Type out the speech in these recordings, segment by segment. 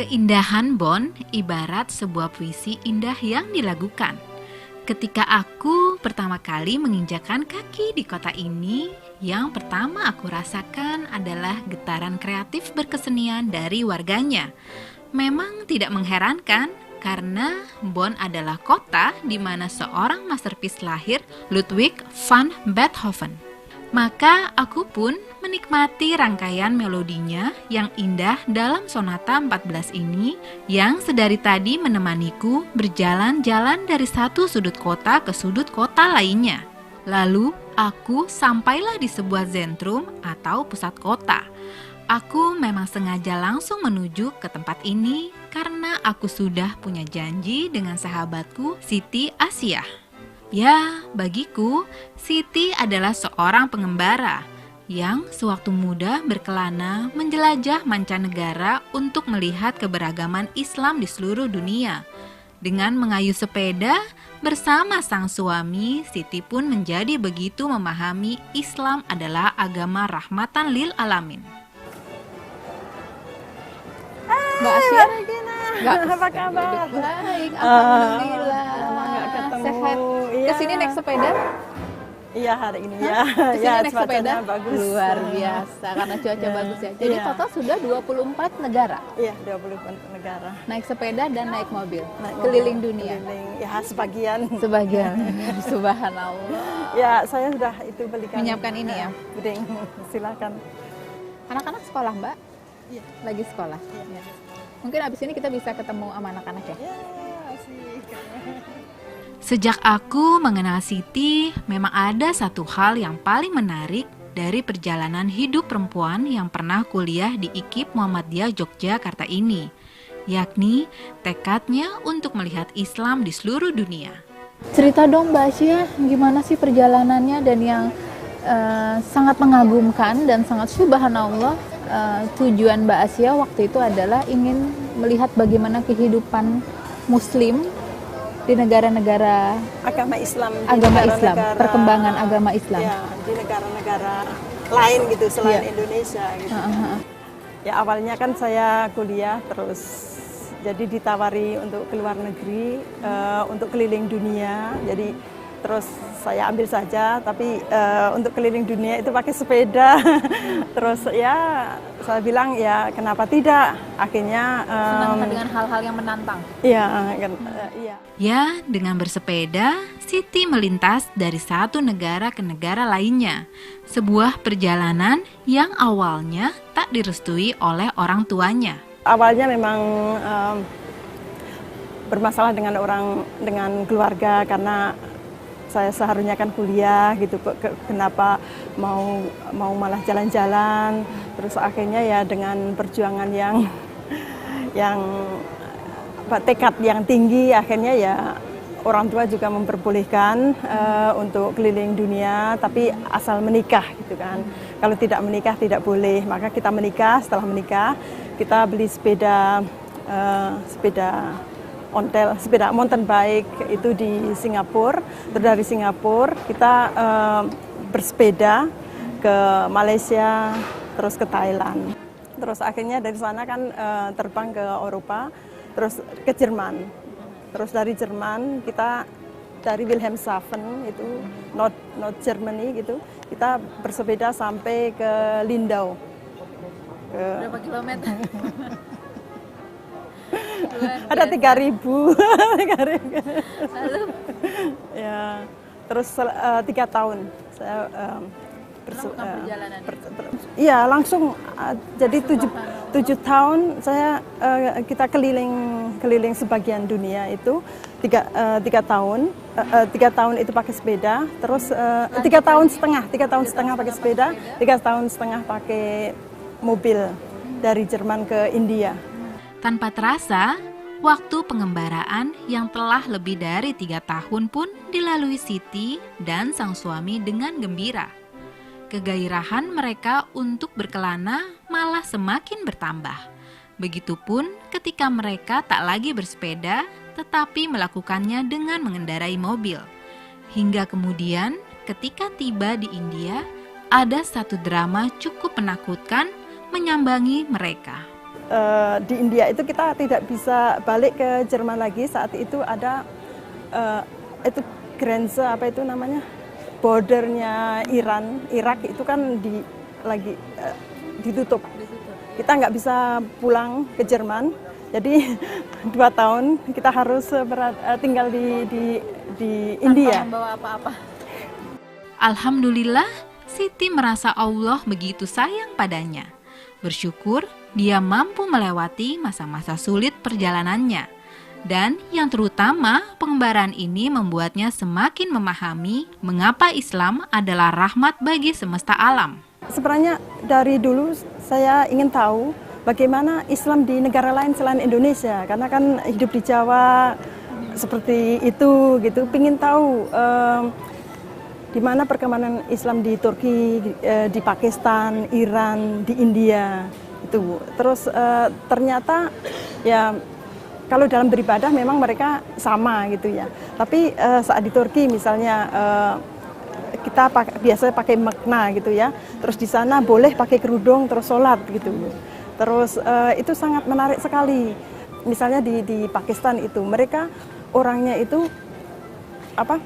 Keindahan Bonn ibarat sebuah puisi indah yang dilagukan. Ketika aku pertama kali menginjakan kaki di kota ini, yang pertama aku rasakan adalah getaran kreatif berkesenian dari warganya. Memang tidak mengherankan karena Bonn adalah kota di mana seorang masterpiece lahir, Ludwig van Beethoven. Maka aku pun menikmati rangkaian melodinya yang indah dalam sonata 14 ini yang sedari tadi menemaniku berjalan-jalan dari satu sudut kota ke sudut kota lainnya. Lalu aku sampailah di sebuah zentrum atau pusat kota. Aku memang sengaja langsung menuju ke tempat ini karena aku sudah punya janji dengan sahabatku Siti Asiyah. Ya, bagiku, Siti adalah seorang pengembara yang sewaktu muda berkelana menjelajah mancanegara untuk melihat keberagaman Islam di seluruh dunia. Dengan mengayuh sepeda bersama sang suami, Siti pun menjadi begitu memahami Islam adalah agama rahmatan lil alamin. Mbak Asia, Apa kabar? baik, alhamdulillah. Ketemu. Sehat. Iya. Kesini naik sepeda? Iya, hari ini ya. Kesini Ya, naik sepeda? cuacanya bagus. Luar biasa, karena cuaca bagus ya. Jadi Iya. total sudah 24 negara. Iya, 20 negara. Naik sepeda dan naik mobil. Naik Keliling mobil, dunia. Keliling, ya sebagian. Sebagian. Subhanallah. Ya, saya sudah itu belikan. Menyiapkan ini ya? Puding, silakan. Anak-anak sekolah, Mbak? Iya. Lagi sekolah? Iya. Mungkin abis ini kita bisa ketemu sama anak-anak ya? Ya, asik. Sejak aku mengenal Siti, memang ada satu hal yang paling menarik dari perjalanan hidup perempuan yang pernah kuliah di IKIP Muhammadiyah Yogyakarta ini, yakni tekadnya untuk melihat Islam di seluruh dunia. Cerita dong Mbak Asia, gimana sih perjalanannya dan yang sangat mengagumkan dan sangat subhanallah, tujuan Mbak Asia waktu itu adalah ingin melihat bagaimana kehidupan Muslim di negara-negara Agama Islam. Di agama Islam, negara-negara- perkembangan agama Islam. Ya, di negara-negara lain gitu selain Iya. Indonesia gitu. Heeh. Ya awalnya kan saya kuliah terus jadi ditawari untuk ke luar negeri untuk keliling dunia. Jadi terus saya ambil saja, tapi untuk keliling dunia itu pakai sepeda. Terus ya saya bilang ya kenapa tidak? Akhirnya Senang dengan hal-hal yang menantang. iya kan, iya. Ya, dengan bersepeda, Siti melintas dari satu negara ke negara lainnya. Sebuah perjalanan yang awalnya tak direstui oleh orang tuanya. Awalnya memang bermasalah dengan keluarga karena saya seharusnya kan kuliah gitu, kenapa mau malah jalan-jalan. Terus akhirnya ya dengan perjuangan yang tekad yang tinggi, akhirnya ya orang tua juga memperbolehkan untuk keliling dunia, tapi asal menikah gitu kan. Kalau tidak menikah tidak boleh, maka kita menikah. Setelah menikah kita beli sepeda mountain bike itu di Singapura. Terus dari Singapura kita bersepeda ke Malaysia, terus ke Thailand. Terus akhirnya dari sana kan terbang ke Eropa, terus ke Jerman. Terus dari Jerman kita dari Wilhelmshaven itu North Germany gitu, kita bersepeda sampai ke Lindau. Berapa kilometer? Ada 3.000. Lalu Ya, terus 3 tahun saya melakukan perjalanan. Iya langsung jadi 7 tahun saya kita keliling sebagian dunia itu 3 tahun 3 tahun itu pakai sepeda, terus 3 tahun setengah pakai sepeda, 3 tahun setengah pakai mobil dari Jerman ke India. Tanpa terasa, waktu pengembaraan yang telah lebih dari 3 tahun pun dilalui Siti dan sang suami dengan gembira. Kegairahan mereka untuk berkelana malah semakin bertambah. Begitupun ketika mereka tak lagi bersepeda, tetapi melakukannya dengan mengendarai mobil. Hingga kemudian, ketika tiba di India, ada satu drama cukup menakutkan menyambangi mereka. di India itu kita tidak bisa balik ke Jerman lagi. Saat itu ada itu grense apa itu namanya, bordernya Iran, Irak itu kan lagi ditutup. Kita nggak bisa pulang ke Jerman. Jadi 2 tahun kita harus tinggal di India. Tanpa membawa apa-apa. Alhamdulillah, Siti merasa Allah begitu sayang padanya. Bersyukur dia mampu melewati masa-masa sulit perjalanannya. Dan yang terutama, pengembaraan ini membuatnya semakin memahami mengapa Islam adalah rahmat bagi semesta alam. Sebenarnya dari dulu saya ingin tahu bagaimana Islam di negara lain selain Indonesia, karena kan hidup di Jawa seperti itu gitu. Pingin tahu di mana perkembangan Islam di Turki, di Pakistan, Iran, di India itu. Terus ternyata ya kalau dalam beribadah memang mereka sama gitu ya. Tapi saat di Turki misalnya kita biasanya pakai mekna gitu ya. Terus di sana boleh pakai kerudung terus sholat gitu. Terus itu sangat menarik sekali. Misalnya di Pakistan itu mereka orangnya itu apa?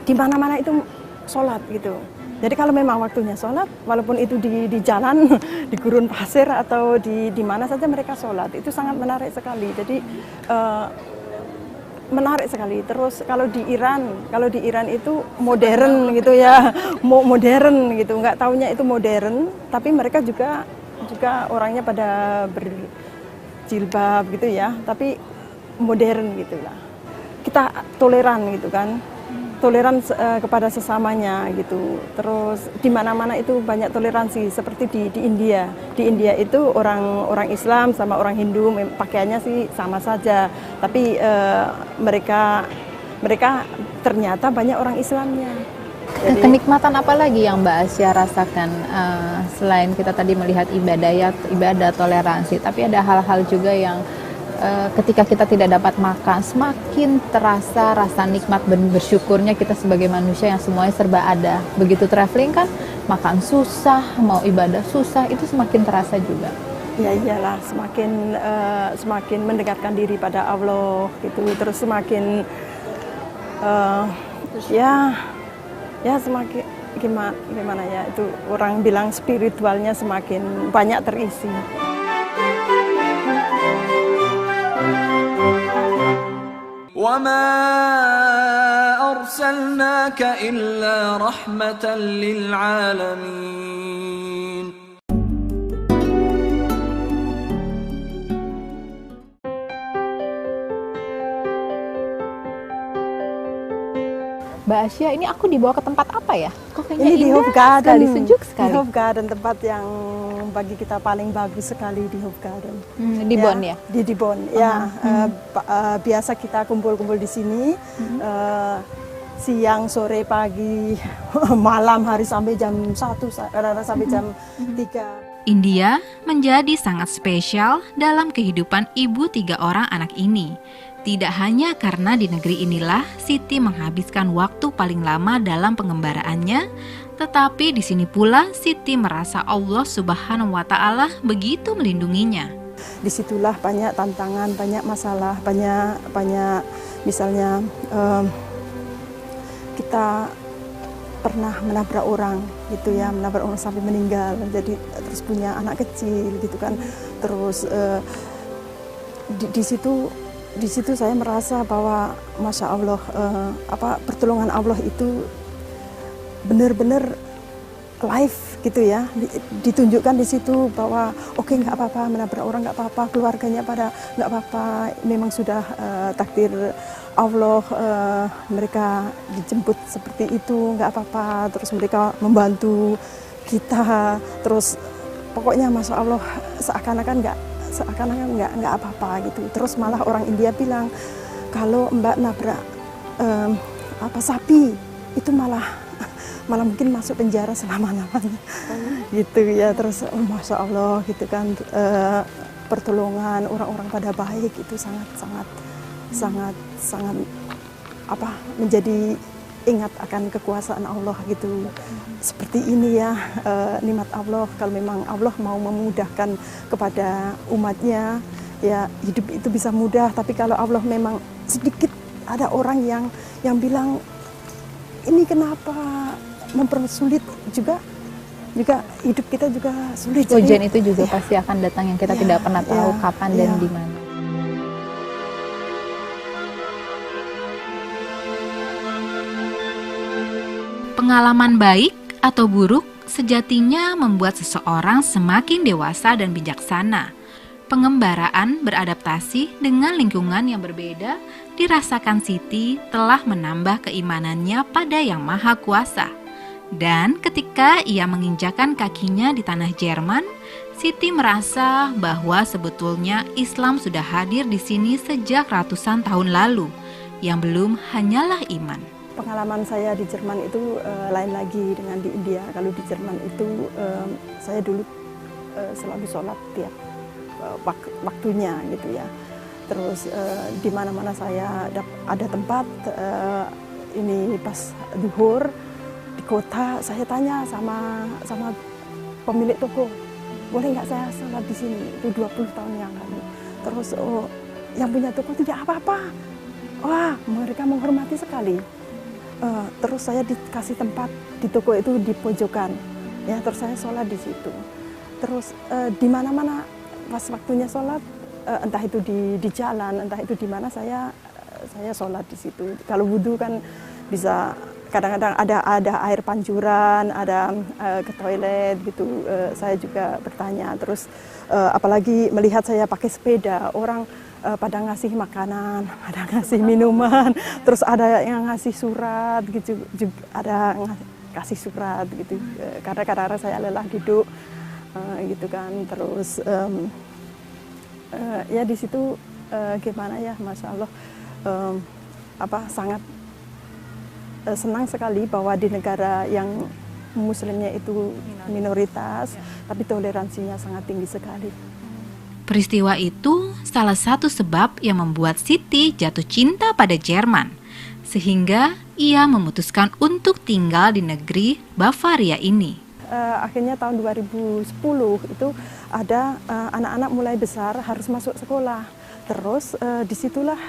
Di mana-mana itu sholat gitu. Jadi kalau memang waktunya sholat, walaupun itu di jalan, di gurun pasir atau di mana saja mereka sholat, itu sangat menarik sekali. Jadi menarik sekali. Terus kalau di Iran itu modern gitu ya, modern gitu, nggak taunya itu modern, tapi mereka juga orangnya pada berjilbab gitu ya, tapi modern gitulah. Kita toleran gitu kan. Toleran kepada sesamanya gitu. Terus di mana-mana itu banyak toleransi seperti di India. Di India itu orang Islam sama orang Hindu pakaiannya sih sama saja. Tapi mereka ternyata banyak orang Islamnya. Jadi, kenikmatan apa lagi yang Mbak Asya rasakan selain kita tadi melihat ibadah toleransi, tapi ada hal-hal juga yang ketika kita tidak dapat makan, semakin terasa rasa nikmat dan bersyukurnya kita sebagai manusia yang semuanya serba ada. Begitu traveling kan, makan susah, mau ibadah susah, itu semakin terasa juga. Ya iyalah, semakin mendekatkan diri pada Allah gitu, terus semakin ya semakin gimana ya, itu orang bilang spiritualnya semakin banyak terisi. وَمَا أَرْسَلْنَاكَ إِلَّا رَحْمَةً لِلْعَالَمِينَ. Mbak Asya, ini aku dibawa ke tempat apa ya? Kok kayaknya Ini di indah Hofgaarden, sekali, sejuk sekali. Di Hofgaarden, tempat yang bagi kita paling bagus sekali di Hofgaarden. Di Bonn ya? Di Bonn, ya. Biasa kita kumpul-kumpul di sini, siang, sore, pagi, malam, hari sampai jam 1, kadang-kadang sampai jam 3. India menjadi sangat spesial dalam kehidupan ibu 3 orang anak ini. Tidak hanya karena di negeri inilah Siti menghabiskan waktu paling lama dalam pengembaraannya, tetapi di sini pula Siti merasa Allah Subhanahu wa Ta'ala begitu melindunginya. Disitulah banyak tantangan, banyak masalah, banyak misalnya kita pernah menabrak orang gitu ya, menabrak orang sampai meninggal, jadi terus punya anak kecil gitu kan, terus di situ saya merasa bahwa Masya Allah, pertolongan Allah itu benar-benar live gitu ya, ditunjukkan di situ bahwa oke, nggak apa-apa menabrak orang, nggak apa-apa, keluarganya pada nggak apa-apa, memang sudah takdir Allah, mereka dijemput seperti itu, nggak apa-apa, terus mereka membantu kita, terus pokoknya Masya Allah seakan-akan nggak apa-apa gitu. Terus malah orang India bilang kalau Mbak nabrak sapi itu malah mungkin masuk penjara selama-lamanya gitu ya. Terus Masya Allah gitu kan, pertolongan orang-orang pada baik itu sangat menjadi ingat akan kekuasaan Allah gitu. Seperti ini ya, nikmat Allah. Kalau memang Allah mau memudahkan kepada umatnya, ya hidup itu bisa mudah. Tapi kalau Allah memang sedikit ada orang yang bilang ini kenapa mempersulit, juga hidup kita juga sulit. Ujian itu juga ya, pasti akan datang yang kita tidak pernah tahu kapan dan di mana. Pengalaman baik atau buruk sejatinya membuat seseorang semakin dewasa dan bijaksana. Pengembaraan beradaptasi dengan lingkungan yang berbeda dirasakan Siti telah menambah keimanannya pada Yang Maha Kuasa. Dan ketika ia menginjakan kakinya di tanah Jerman, Siti merasa bahwa sebetulnya Islam sudah hadir di sini sejak ratusan tahun lalu. Yang belum hanyalah iman. Pengalaman saya di Jerman itu lain lagi dengan di India. Kalau di Jerman itu saya dulu selalu sholat tiap waktunya gitu ya. Terus di mana-mana saya ada tempat ini pas zuhur di kota, saya tanya sama pemilik toko, boleh nggak saya sholat di sini? Itu 20 tahun yang lalu. Terus yang punya toko tidak apa-apa. Wah, mereka menghormati sekali. Terus saya dikasih tempat di toko itu di pojokan, ya. Terus saya sholat di situ. Terus di mana-mana pas waktunya sholat, entah itu di jalan, entah itu di mana, saya sholat di situ. Kalau wudhu kan bisa kadang-kadang ada air pancuran, ada ke toilet gitu. Saya juga bertanya. Terus apalagi melihat saya pakai sepeda, orang pada ngasih makanan, ada ngasih minuman, terus ada yang ngasih surat gitu, juga ada kasih surat gitu. Karena kadang-kadang saya lelah duduk gitu kan. Terus ya di situ gimana ya, masya Allah, sangat senang sekali bahwa di negara yang muslimnya itu minoritas, tapi toleransinya sangat tinggi sekali. Peristiwa itu salah satu sebab yang membuat Siti jatuh cinta pada Jerman, sehingga ia memutuskan untuk tinggal di negeri Bavaria ini. Akhirnya tahun 2010 itu ada anak-anak mulai besar harus masuk sekolah. Terus disitulah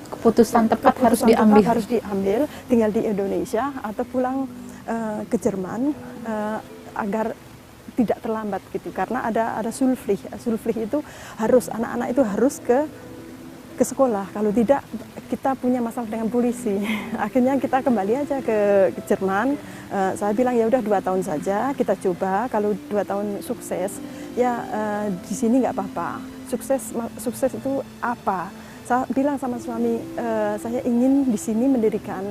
Keputusan tepat harus diambil, tinggal di Indonesia atau pulang ke Jerman agar tidak terlambat gitu, karena ada sulflih itu harus anak-anak itu harus ke sekolah, kalau tidak kita punya masalah dengan polisi. Akhirnya kita kembali aja ke Jerman. Saya bilang ya udah 2 tahun saja kita coba, kalau 2 tahun sukses ya di sini nggak apa-apa. Sukses itu apa? Saya bilang sama suami, saya ingin di sini mendirikan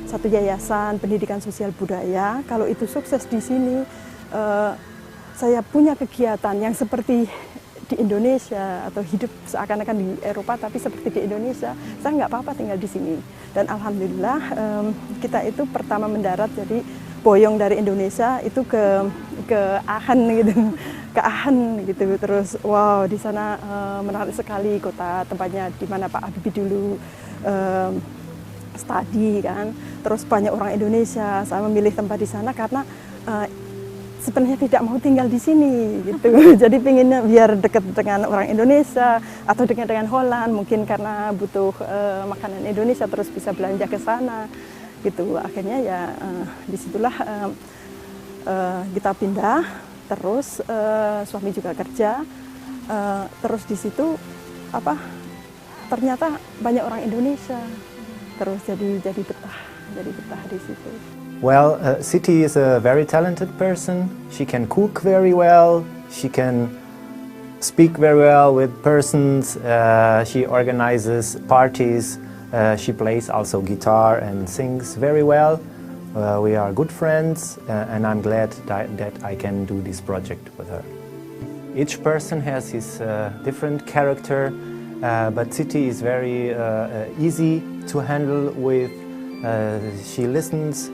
satu yayasan pendidikan sosial budaya. Kalau itu sukses di sini, saya punya kegiatan yang seperti di Indonesia atau hidup seakan-akan di Eropa tapi seperti di Indonesia, saya nggak apa-apa tinggal di sini. Dan alhamdulillah kita itu pertama mendarat, jadi boyong dari Indonesia itu ke Aachen gitu. Terus wow, di sana menarik sekali kota, tempatnya di mana Pak Habibie dulu studi kan. Terus banyak orang Indonesia. Saya memilih tempat di sana karena sebenarnya tidak mau tinggal di sini gitu. Jadi pengennya biar dekat dengan orang Indonesia atau dengan Holland, mungkin karena butuh makanan Indonesia terus bisa belanja ke sana gitu. Akhirnya ya disitulah kita pindah. Terus suami juga kerja. Terus di situ ternyata banyak orang Indonesia. Terus jadi betah di situ. Well, Siti is a very talented person. She can cook very well. She can speak very well with persons. She organizes parties. She plays also guitar and sings very well. We are good friends, and I'm glad that I can do this project with her. Each person has his different character, but Siti is very easy to handle with. She listens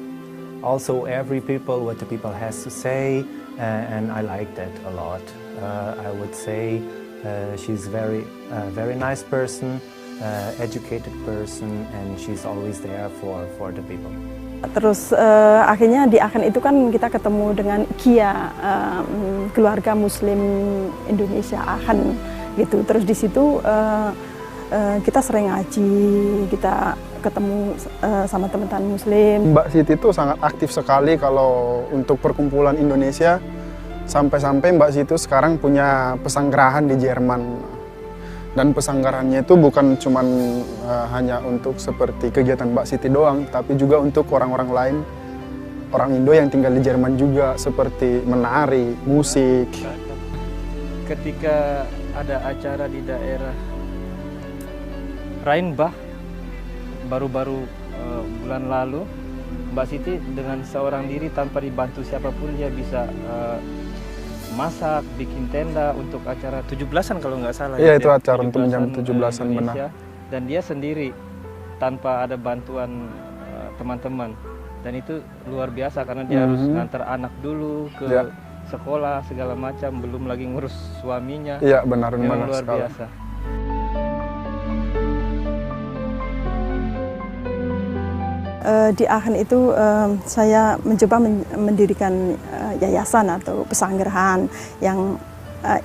also what the people has to say, and I like that a lot. I would say she's very nice person. educated person, and she's always there for the people. Terus akhirnya di Aachen itu kan kita ketemu dengan KIA, keluarga Muslim Indonesia Aachen gitu. Terus di situ kita sering ngaji, kita ketemu sama teman-teman Muslim. Mbak Siti itu sangat aktif sekali kalau untuk perkumpulan Indonesia. Sampai-sampai Mbak Siti itu sekarang punya pesanggerahan di Jerman. Dan pesanggerahannya itu bukan cuma hanya untuk seperti kegiatan Mbak Siti doang, tapi juga untuk orang-orang lain, orang Indo yang tinggal di Jerman juga, seperti menari, musik. Ketika ada acara di daerah Rheinbach, baru-baru bulan lalu, Mbak Siti dengan seorang diri tanpa dibantu siapapun dia bisa masak, bikin tenda untuk acara 17-an kalau nggak salah. Iya, itu acara untuk jam 17-an benar. Dan dia sendiri tanpa ada bantuan teman-teman. Dan itu luar biasa karena dia harus ngantar anak dulu ke sekolah segala macam, belum lagi ngurus suaminya. Iya, benar luar sekali. biasa. Di Aachen itu saya mencoba mendirikan yayasan atau pesanggerahan yang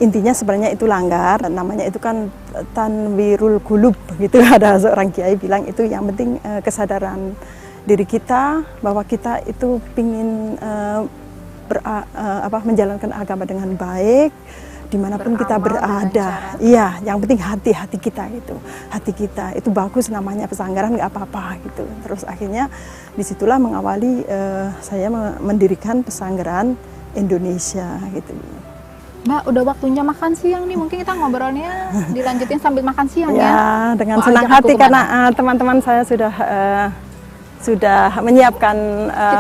intinya sebenarnya itu langgar, namanya itu kan Tanwirul Qulub gitu. Ada seorang kiai bilang itu yang penting kesadaran diri kita bahwa kita itu ingin menjalankan agama dengan baik dimanapun kita berada. Iya, yang penting hati kita gitu. Hati kita itu bagus, namanya pesanggaran nggak apa-apa gitu. Terus akhirnya disitulah mengawali saya mendirikan Pesanggaran Indonesia gitu. Mbak, udah waktunya makan siang nih. Mungkin kita ngobrolnya dilanjutin sambil makan siang ya. Ya, dengan senang hati karena teman-teman saya sudah menyiapkan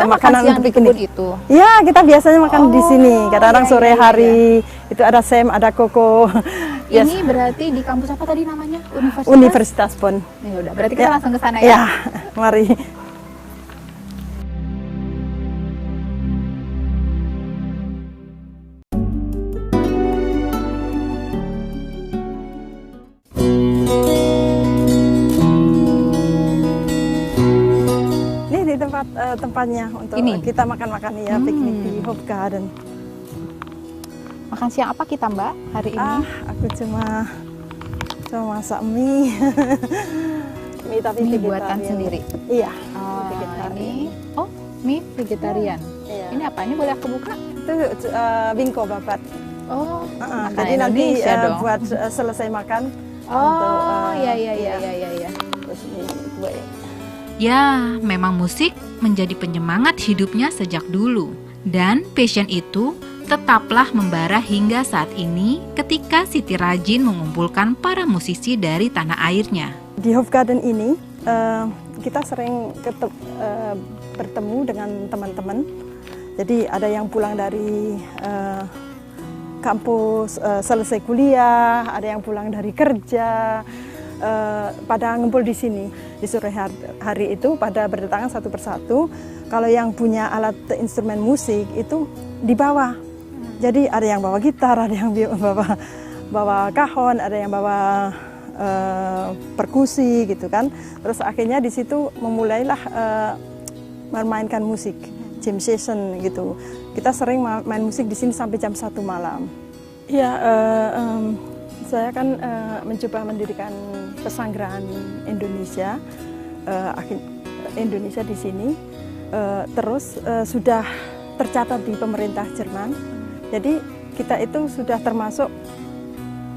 makanan siang untuk di kebun itu. Ya, kita biasanya makan di sini. Kadang-kadang sore hari itu ada Sam, ada Koko. Ini berarti di kampus apa tadi namanya? Universitas Bonn. Ya udah, berarti kita langsung ke sana ya. Ya, mari. Ini di tempatnya untuk kita makan-makan ya, piknik di Hofgarten. Makan siang apa kita, Mbak, hari ini? Aku cuma masak mie. Mie tapi Mie vegetarian. buatan sendiri? Iya. Ini, mie vegetarian. Iya. Ini apa? Ini boleh aku buka? Itu bingko babat. Oh, jadi nanti buat selesai makan. Iya. Terus ini kue. Ya, memang musik menjadi penyemangat hidupnya sejak dulu. Dan passion itu tetaplah membara hingga saat ini ketika Siti rajin mengumpulkan para musisi dari tanah airnya. Di Hofgarten ini kita sering bertemu dengan teman-teman. Jadi ada yang pulang dari kampus selesai kuliah, ada yang pulang dari kerja, pada ngumpul di sini. Di sore hari itu pada berdatangan satu persatu. Kalau yang punya alat instrumen musik itu dibawa. Jadi ada yang bawa gitar, ada yang bawa kahon, ada yang bawa perkusi gitu kan. Terus akhirnya di situ memulailah memainkan musik, jam session gitu. Kita sering main musik di sini sampai jam 1 malam. Ya, saya kan mencoba mendirikan Pesanggrahan Indonesia, Indonesia di sini. Terus sudah tercatat di pemerintah Jerman. Jadi kita itu sudah termasuk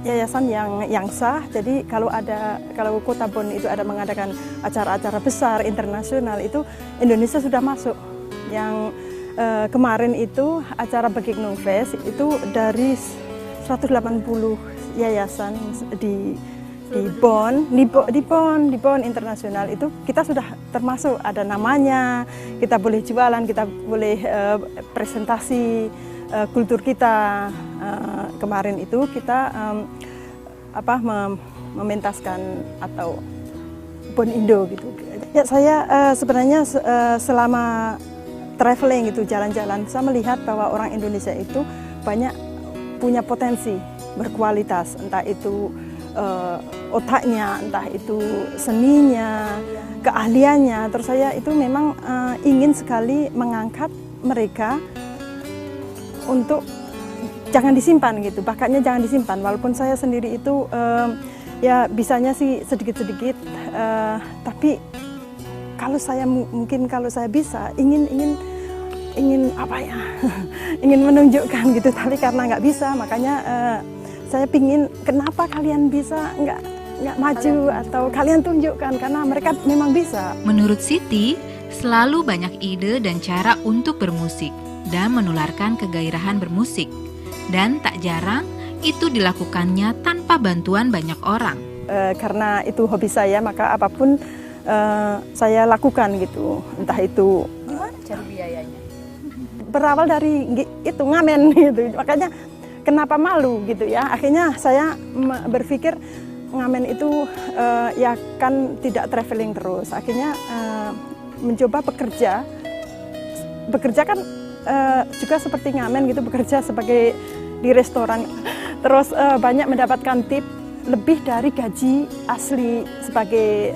yayasan yang sah. Jadi kalau Kota Bonn itu ada mengadakan acara-acara besar internasional, itu Indonesia sudah masuk. Yang kemarin itu acara Begegnung Fest itu dari 180 yayasan di Bonn, di Bonn internasional itu kita sudah termasuk, ada namanya, kita boleh jualan, kita boleh presentasi kultur kita. Kemarin itu kita mementaskan atau Bonn Indo gitu. Ya, saya sebenarnya selama traveling itu jalan-jalan, saya melihat bahwa orang Indonesia itu banyak punya potensi berkualitas, entah itu otaknya, entah itu seninya, keahliannya. Terus saya itu memang ingin sekali mengangkat mereka untuk jangan disimpan gitu, bakatnya jangan disimpan. Walaupun saya sendiri itu ya bisanya sih sedikit-sedikit, tapi kalau saya mungkin kalau saya bisa ingin apa ya, ingin menunjukkan gitu, tapi karena nggak bisa, makanya saya pingin kenapa kalian bisa nggak maju atau kalian tunjukkan, karena mereka memang bisa. Menurut Siti, selalu banyak ide dan cara untuk bermusik dan menularkan kegairahan bermusik. Dan tak jarang itu dilakukannya tanpa bantuan banyak orang. Karena itu hobi saya, maka apapun saya lakukan gitu. Entah itu Gimana cari biayanya? berawal dari itu ngamen gitu. Makanya kenapa malu gitu ya. Akhirnya saya berpikir ngamen itu ya kan tidak traveling terus. Akhirnya mencoba bekerja kan juga seperti ngamen gitu, bekerja sebagai di restoran. Terus banyak mendapatkan tip lebih dari gaji asli sebagai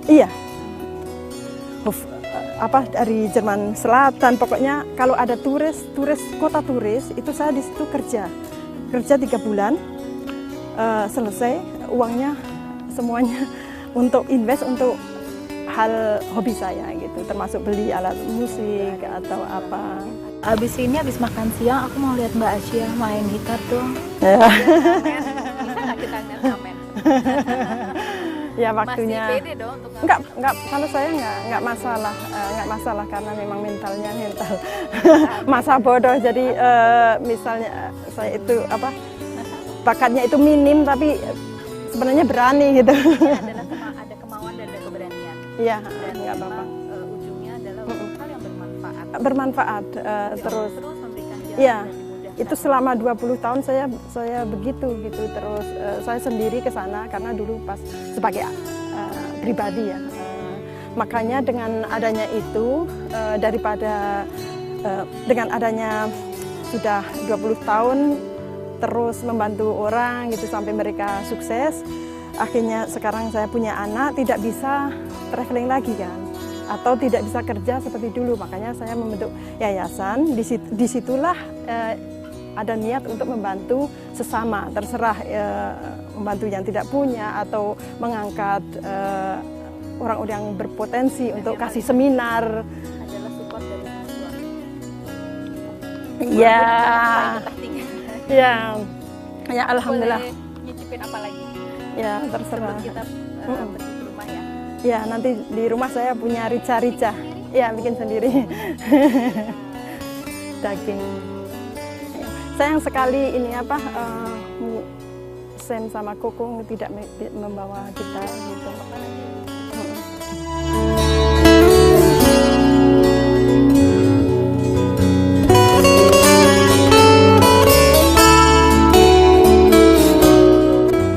iya dari Jerman Selatan. Pokoknya kalau ada turis kota turis itu saya di situ kerja 3 bulan, selesai uangnya semuanya untuk invest untuk hal hobi saya gitu, termasuk beli alat musik atau apa. Abis makan siang aku mau lihat Mbak Asya main gitar tuh. Ya. Bisa nggak kita lihat ngamen? Ya waktunya. Masih pede dong untuk ngamen? Enggak, kalau saya enggak masalah karena memang mental masa bodoh. Jadi misalnya saya itu bakatnya itu minim tapi sebenarnya berani gitu. Ada kemauan dan ada keberanian. Iya, Dan enggak apa-apa. Ujungnya adalah hal yang bermanfaat. Bermanfaat terus. Memberikan jalan Iya. dan dimudahkan. Itu selama 20 tahun saya begitu gitu. Terus saya sendiri ke sana karena dulu pas sebagai pribadi ya. Makanya dengan adanya itu daripada dengan adanya sudah 20 tahun terus membantu orang gitu sampai mereka sukses, akhirnya sekarang saya punya anak, tidak bisa traveling lagi kan, atau tidak bisa kerja seperti dulu. Makanya saya membentuk yayasan. Disitulah ada niat untuk membantu sesama, terserah membantu yang tidak punya atau mengangkat orang-orang yang berpotensi untuk kasih seminar. Adalah support dari suami. Ya, ya, alhamdulillah. Boleh nyicipin apa lagi? Ya, terserah. Sebelum kita pergi ke rumah ya. Ya, nanti di rumah saya punya rica-rica. Ya, bikin sendiri. Daging. Sayang sekali ini Sam sama Koko tidak membawa kita gitu.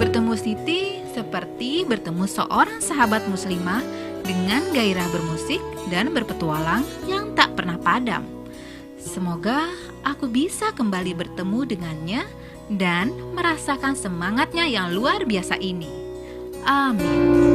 Bertemu Siti seperti bertemu seorang sahabat muslimah dengan gairah bermusik dan berpetualang yang tak pernah padam. Semoga aku bisa kembali bertemu dengannya dan merasakan semangatnya yang luar biasa ini. Amin.